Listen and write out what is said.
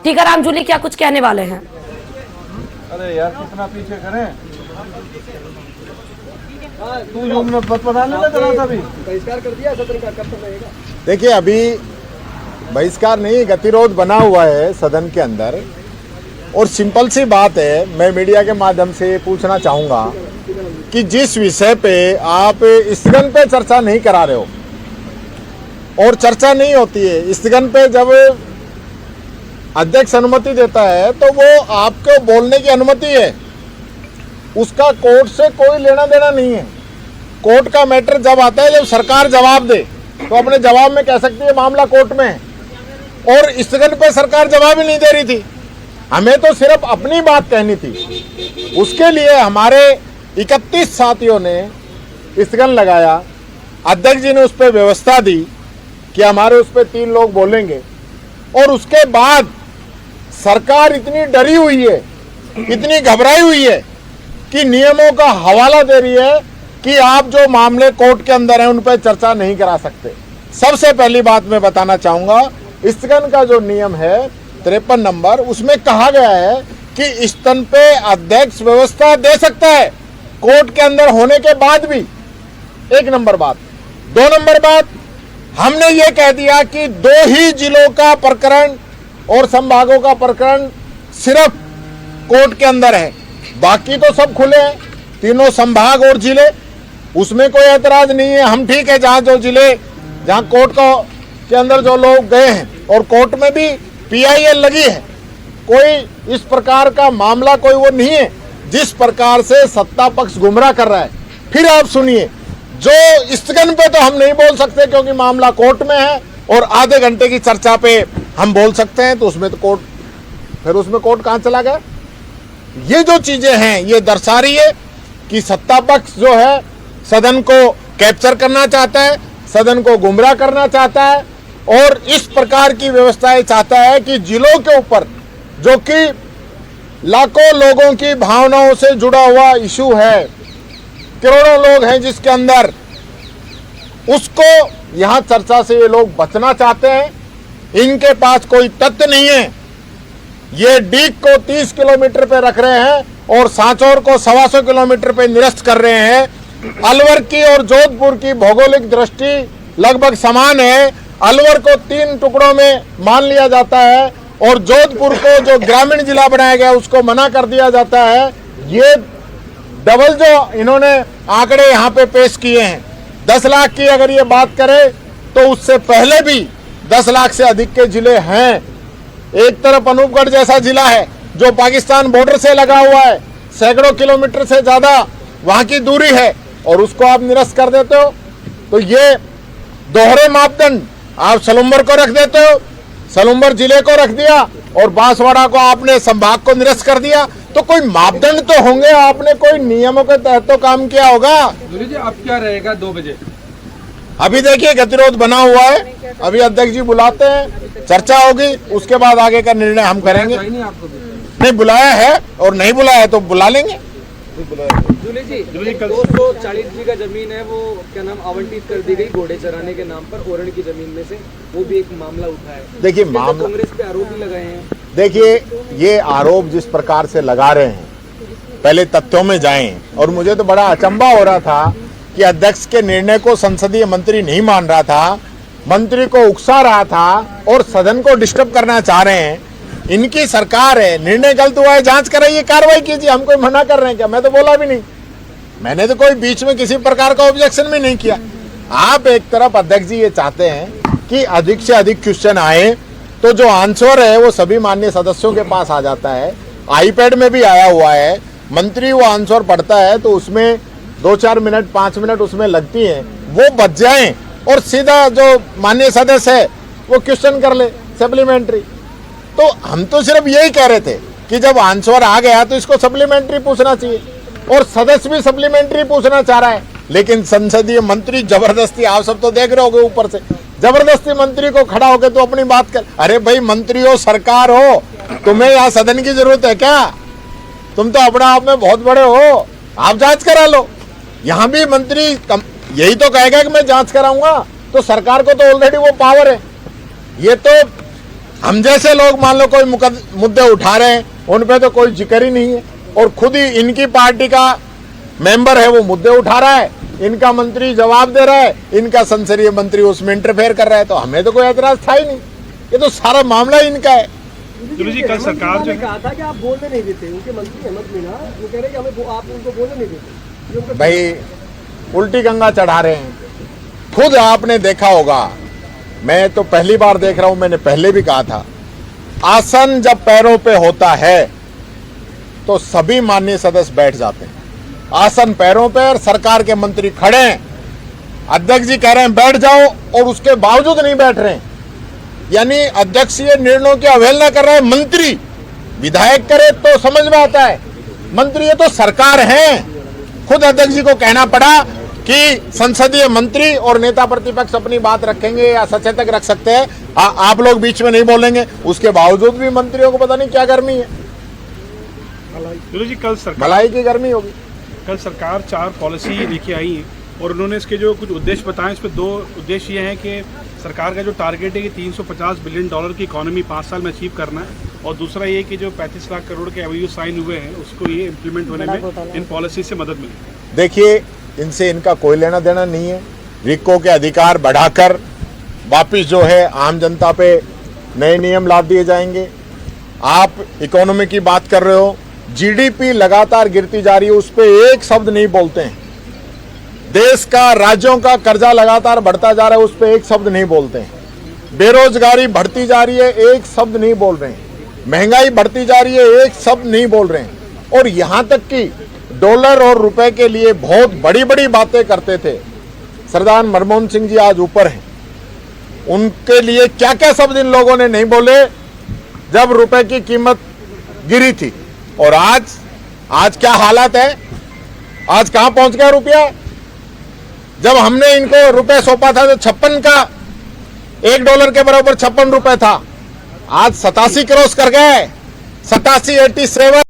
टीकाराम जूली क्या कुछ कहने वाले हैं? अरे यार कितना पीछे करें, तू यूं में बताने लगा था, अभी बहिष्कार कर दिया सदन का, कब तक रहेगा? देखिए, अभी बहिष्कार नहीं, गतिरोध बना हुआ है सदन के अंदर। और सिंपल सी बात है, मैं मीडिया के माध्यम से पूछना चाहूँगा कि जिस विषय पे आप स्थगन पे चर्चा नहीं करा रहे हो और चर्चा नहीं होती है, स्थगन पे जब अध्यक्ष अनुमति देता है तो वो आपको बोलने की अनुमति है, उसका कोर्ट से कोई लेना देना नहीं है। कोर्ट का मैटर जब आता है, जब सरकार जवाब दे तो अपने जवाब में कह सकती है मामला कोर्ट में है, और स्थगन पे सरकार जवाब ही नहीं दे रही थी। हमें तो सिर्फ अपनी बात कहनी थी, उसके लिए हमारे 31 साथियों ने स्थगन लगाया। अध्यक्ष जी ने उस पर व्यवस्था दी कि हमारे उस पर 3 लोग बोलेंगे, और उसके बाद सरकार इतनी डरी हुई है, इतनी घबराई हुई है कि नियमों का हवाला दे रही है कि आप जो मामले कोर्ट के अंदर हैं उन पर चर्चा नहीं करा सकते। सबसे पहली बात मैं बताना चाहूंगा, स्थगन का जो नियम है 53 नंबर, उसमें कहा गया है कि स्थगन पे अध्यक्ष व्यवस्था दे सकता है कोर्ट के अंदर होने के बाद भी। 1 नंबर बात। 2 नंबर बात, हमने ये कह दिया कि 2 ही जिलों का प्रकरण और संभागों का प्रकरण सिर्फ कोर्ट के अंदर है, बाकी तो सब खुले हैं, तीनों संभाग और जिले, उसमें कोई ऐतराज नहीं है। हम ठीक है, जहां जो जिले, जहां कोर्ट के अंदर जो लोग गए हैं और कोर्ट में भी PIL लगी है, कोई इस प्रकार का मामला कोई वो नहीं है जिस प्रकार से सत्ता पक्ष गुमराह कर रहा है। फिर आप सुनिए, जो स्थगन पे तो हम नहीं बोल सकते क्योंकि मामला कोर्ट में है, और आधे घंटे की चर्चा पे हम बोल सकते हैं, तो उसमें तो कोर्ट, फिर उसमें कोर्ट कहां चला गया? ये जो चीजें हैं ये दर्शा रही है कि सत्ता पक्ष जो है सदन को कैप्चर करना चाहता है, सदन को गुमराह करना चाहता है, और इस प्रकार की व्यवस्थाएं चाहता है कि जिलों के ऊपर, जो कि लाखों लोगों की भावनाओं से जुड़ा हुआ इशू है, करोड़ों लोग हैं जिसके अंदर, उसको यहां चर्चा से ये लोग बचना चाहते हैं। इनके पास कोई तथ्य नहीं है, ये डीग को 30 किलोमीटर पे रख रहे हैं और सांचौर को 125 किलोमीटर पे निरस्त कर रहे हैं। अलवर की और जोधपुर की भौगोलिक दृष्टि लगभग समान है। अलवर को 3 टुकड़ों में मान लिया जाता है और जोधपुर को जो ग्रामीण जिला बनाया गया उसको मना कर दिया जाता है। ये डबल जो इन्होंने आंकड़े यहाँ पे पेश किए हैं, 10 लाख की अगर ये बात करें तो उससे पहले भी 10 लाख से अधिक के जिले हैं। एक तरफ अनूपगढ़ जैसा जिला है जो पाकिस्तान बॉर्डर से लगा हुआ है, सैकड़ों किलोमीटर से ज्यादा वहां की दूरी है, और उसको आप निरस्त कर देते हो। तो ये दोहरे मापदंड, आप सलुम्बर को रख देते हो, सलुम्बर जिले को रख दिया और बांसवाड़ा को आपने संभाग को निरस्त कर दिया, तो कोई मापदंड तो होंगे, आपने कोई नियमों के तहत तो काम किया होगा। जूली जी, अब क्या रहेगा 2 बजे? अभी देखिए गतिरोध बना हुआ है, अभी अध्यक्ष जी बुलाते हैं, चर्चा होगी, उसके बाद आगे का निर्णय हम करेंगे। नहीं बुलाया है, और नहीं बुलाया है तो बुला लेंगे। जूली जी 240 जी का जमीन है, वो क्या नाम आवंटित कर दी गई घोड़े चराने के नाम पर ओरण की जमीन में से, वो भी एक मामला उठा है। देखिए मामला, कांग्रेस पे आरोप भी लगाए हैं। देखिए ये आरोप जिस प्रकार से लगा रहे हैं, पहले तथ्यों में जाएं। और मुझे तो बड़ा अचंभा हो रहा था कि अध्यक्ष के निर्णय को संसदीय मंत्री नहीं मान रहा था, मंत्री को उकसा रहा था और सदन को डिस्टर्ब करना चाह रहे हैं। इनकी सरकार है, निर्णय गलत हुआ है, जांच कराइए, कार्रवाई कीजिए। हम कोई मना कर रहे हैं क्या? मैं तो बोला भी नहीं, मैंने तो कोई बीच में किसी प्रकार का ऑब्जेक्शन भी नहीं किया। आप एक तरफ अध्यक्ष जी ये चाहते हैं कि अधिक से अधिक क्वेश्चन आए, तो जो आंसर है वो सभी माननीय सदस्यों के पास आ जाता है, आईपैड में भी आया हुआ है। मंत्री वो आंसर पढ़ता है तो उसमें 2-4 मिनट 5 मिनट उसमें लगती हैं, वो बच जाएं और सीधा जो माननीय सदस्य है वो क्वेश्चन कर ले सप्लीमेंट्री। तो हम तो सिर्फ यही कह रहे थे कि जब आंसर आ गया तो इसको सप्लीमेंट्री पूछना चाहिए, और सदस्य भी सप्लीमेंट्री पूछना चाह रहा है, लेकिन संसदीय मंत्री जबरदस्ती, आप सब तो देख रहे होगे ऊपर से, जबरदस्ती मंत्री को खड़ा होकर तो अपनी बात कर। अरे भाई मंत्री हो, सरकार हो, तुम्हें यहाँ सदन की जरूरत है क्या? तुम तो अपने आप में बहुत बड़े हो, आप जांच करा लो। यहाँ भी मंत्री यही तो कहेगा कि मैं जांच कराऊंगा, तो सरकार को तो ऑलरेडी वो पावर है। ये तो हम जैसे लोग मान लो कोई मुद्दे उठा रहे हैं, उन पे तो कोई जिक्र ही नहीं है, और खुद ही इनकी पार्टी का मेंबर है वो मुद्दे उठा रहा है, इनका मंत्री जवाब दे रहा है, इनका संसदीय मंत्री उसमें इंटरफेयर कर रहा है, तो हमें तो कोई एतराज था ही नहीं। ये तो सारा मामला इनका है। जी कल सरकार ने कहा था कि आप बोलने नहीं देते, उनके मंत्री हेमंत मीना वो कह रहे कि हमें आप उनको बोलने नहीं देते। भाई उल्टी गंगा चढ़ा रहे हैं। खुद आपने देखा होगा, मैं तो पहली बार देख रहा हूं, मैंने पहले भी कहा था, आसन जब पैरों पे होता है तो सभी माननीय सदस्य बैठ जाते हैं। आसन पैरों पे और सरकार के मंत्री खड़े हैं, अध्यक्ष जी कह रहे हैं बैठ जाओ और उसके बावजूद नहीं बैठ रहे हैं, यानी अध्यक्षीय निर्णयों की अवहेलना कर रहे हैं। मंत्री विधायक करे तो समझ में आता है, मंत्री ये तो सरकार है। खुद अध्यक्ष जी को कहना पड़ा कि संसदीय मंत्री और नेता प्रतिपक्ष अपनी बात रखेंगे या सचेतक रख सकते हैं, आप लोग बीच में नहीं बोलेंगे, उसके बावजूद भी मंत्रियों को पता नहीं क्या गर्मी है। जी कल सरकार भलाई की गर्मी होगी। कल सरकार 4 पॉलिसी लेके आई है और उन्होंने इसके जो कुछ उद्देश्य बताए, इसमें 2 उद्देश्य ये हैं कि सरकार का जो टारगेट है कि $350 बिलियन की इकोनॉमी 5 साल में अचीव करना है, और दूसरा ये कि जो 35 लाख करोड़ के एमओयू साइन हुए हैं उसको ये इम्प्लीमेंट होने में इन पॉलिसी से मदद मिले। देखिए, इनसे इनका कोई लेना देना नहीं है। रिको के अधिकार बढ़ाकर वापिस जो है आम जनता पे नए नियम ला दिए जाएंगे। आप इकोनॉमी की बात कर रहे हो, जीडीपी लगातार गिरती जा रही है, उस पर एक शब्द नहीं बोलते हैं। देश का, राज्यों का कर्जा लगातार बढ़ता जा रहा है, उस पर एक शब्द नहीं बोलते हैं। बेरोजगारी बढ़ती जा रही है, एक शब्द नहीं बोल रहे हैं। महंगाई बढ़ती जा रही है, एक शब्द नहीं बोल रहे हैं। और यहां तक कि डॉलर और रुपए के लिए बहुत बड़ी बड़ी बातें करते थे। सरदार मनमोहन सिंह जी आज ऊपर हैं, उनके लिए क्या क्या शब्द इन लोगों ने नहीं बोले जब रुपए की कीमत गिरी थी। और आज क्या हालत है, आज कहां पहुंच गया रुपया। जब हमने इनको रुपए सौंपा था तो 56 का $1 के बराबर 56 रुपए था, आज 87 क्रॉस कर गए, 87, 87।